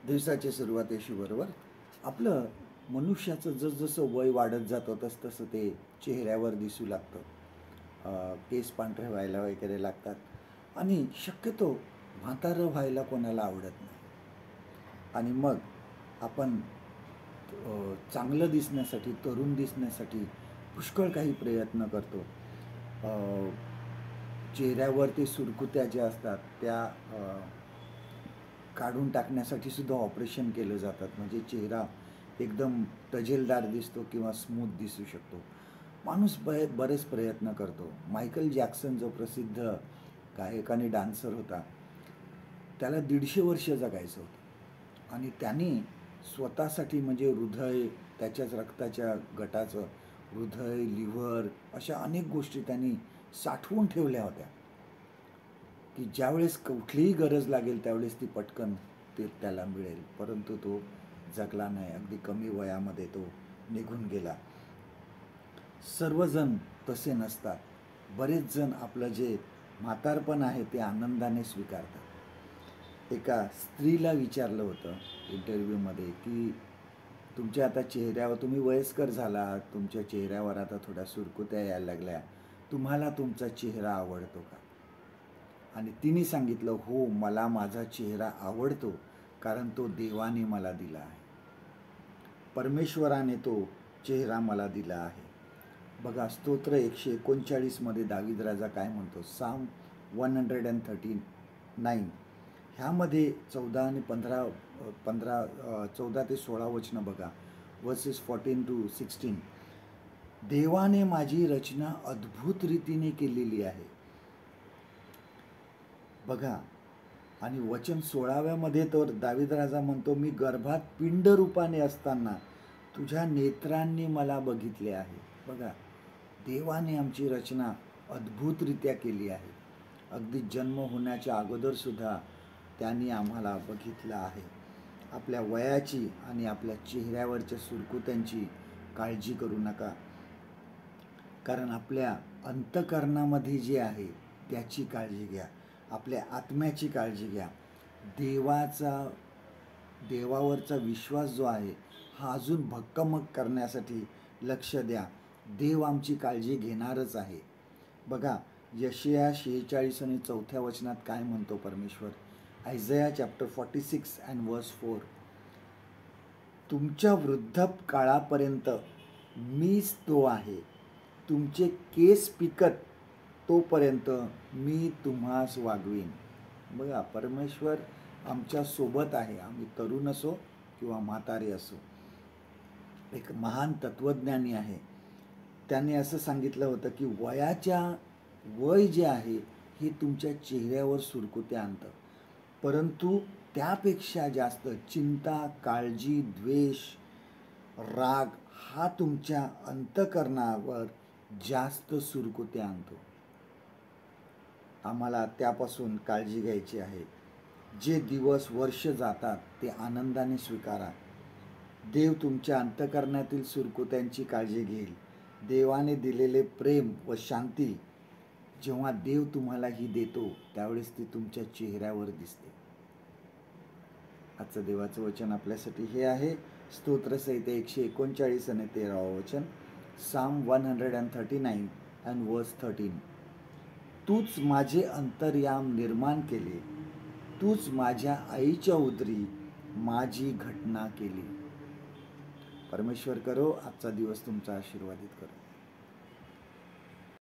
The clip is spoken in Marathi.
दिवसाच्या सुरुवातीशी बरोबर आपलं मनुष्याचं जसजसं वय वाढत जातं तसतसं ते चेहऱ्यावर दिसू लागतं. केस पांढरे व्हायला वगैरे लागतात आणि शक्यतो म्हातारं व्हायला कोणाला आवडत नाही. आणि मग आपण चांगलं दिसण्यासाठी, तरुण दिसण्यासाठी पुष्कळ काही प्रयत्न करतो. चेहऱ्यावर ते सुरकुत्या ज्या असतात त्या काढून टाकण्यासाठी सुद्धा ऑपरेशन केलं जातात, म्हणजे चेहरा एकदम तजेलदार दिसतो किंवा स्मूथ दिसू शकतो. माणूस बरेच प्रयत्न करतो. मायकल जॅक्सन जो प्रसिद्ध गायक आणि डान्सर होता, त्याला 150 वर्ष जगायचं होतं आणि त्यांनी स्वतःसाठी म्हणजे हृदय, त्याच्याच रक्ताच्या गटाचं हृदय, लिव्हर अशा अनेक गोष्टी त्यांनी साठवून ठेवल्या होत्या की ज्यावेळेस कुठलीही गरज लागेल त्यावेळेस ती पटकन त्याला मिळेल. परंतु तो जगला नाही. अगदी कमी वयामध्ये तो निघून गेला. सर्वजण तसे नसतात. बरेच जण आपलं जे म्हातारपण आहे ते आनंदाने स्वीकारतात. एका स्त्रीला विचारलं होतं इंटरव्ह्यूमध्ये की तुमच्या आता चेहऱ्यावर, तुम्ही वयस्कर झाला, तुमच्या चेहऱ्यावर आता थोड्या सुरकुत्या यायला लागल्या, तुम्हाला तुमचा चेहरा आवडतो का? आणि तिने सांगितलं, हो, मला माझा चेहरा आवडतो, कारण तो देवाने मला दिला आहे, परमेश्वराने तो चेहरा मला दिला आहे. बघा, स्तोत्र 139 मध्ये दावीद राजा काय म्हणतो, साम 139 ह्यामध्ये 14 आणि 14 ते 16 वचनं बघा, वर्सेस 14 to 16. देवाने माझी रचना अद्भुत रीतीने केलेली आहे. बघा, आणि वचन 16व्यामध्ये तर दावीद राजा म्हणतो, मी गर्भात पिंड रूपाने असताना तुझ्या नेत्रांनी मला बघितले आहे. बघा, देवाने आमची रचना अद्भुतरित्या केली आहे. अगदी जन्म होण्याच्या अगोदरसुद्धा त्यांनी आम्हाला बघितलं आहे. आपल्या वयाची आणि आपल्या चेहऱ्यावरच्या सुरकुत्यांची काळजी करू नका, कारण आपल्या अंतःकरणामध्ये जे आहे त्याची काळजी घ्या. आपल्या आत्म्याची काळजी घ्या. देवावरचा विश्वास जो आहे हा अजून भक्कम करण्यासाठी लक्ष द्या. देव आमची काळजी घेणारच आहे. बघा, यशाया 46 आणि 4 वचनात काय म्हणतो परमेश्वर, आयझाया चॅप्टर 46 and verse 4, तुमच्या वृद्धाप काळापर्यंत मीच तो आहे, तुमचे केस पिकत तोपर्यंत मी तुम्हास वागवीन. बघा, परमेश्वर आमच्या सोबत आहे, आम्ही तरुण असो किंवा म्हातारे असो. एक महान तत्वज्ञानी आहे, त्याने असं सांगितलं होतं की वय जे आहे हे तुमच्या चेहऱ्यावर सुरकुत्या आणतं, परंतु त्यापेक्षा जास्त चिंता, काळजी, द्वेष, राग हा तुमच्या अंतःकरणावर जास्त सुरकुत्या आणतो. आम्हाला त्यापासून काळजी घ्यायची आहे. जे दिवस, वर्ष जातात ते आनंदाने स्वीकारा. देव तुमच्या अंतःकरणातील सुरकुत्यांची काळजी घेईल. देवाने दिलेले प्रेम व शांती जेव्हा देव तुम्हाला ही देतो त्यावेळेस ती तुमच्या चेहऱ्यावर दिसते. आजचं देवाचं वचन आपल्यासाठी हे आहे, स्तोत्रसहित 139 आणि 13 वचन, साम 139 and verse 13. तूच माझे अंतर्याम निर्माण केले, तूच माझ्या आईच्या उदरी माझी घटना केली. परमेश्वर करो आजचा दिवस तुमचा आशीर्वादित करो.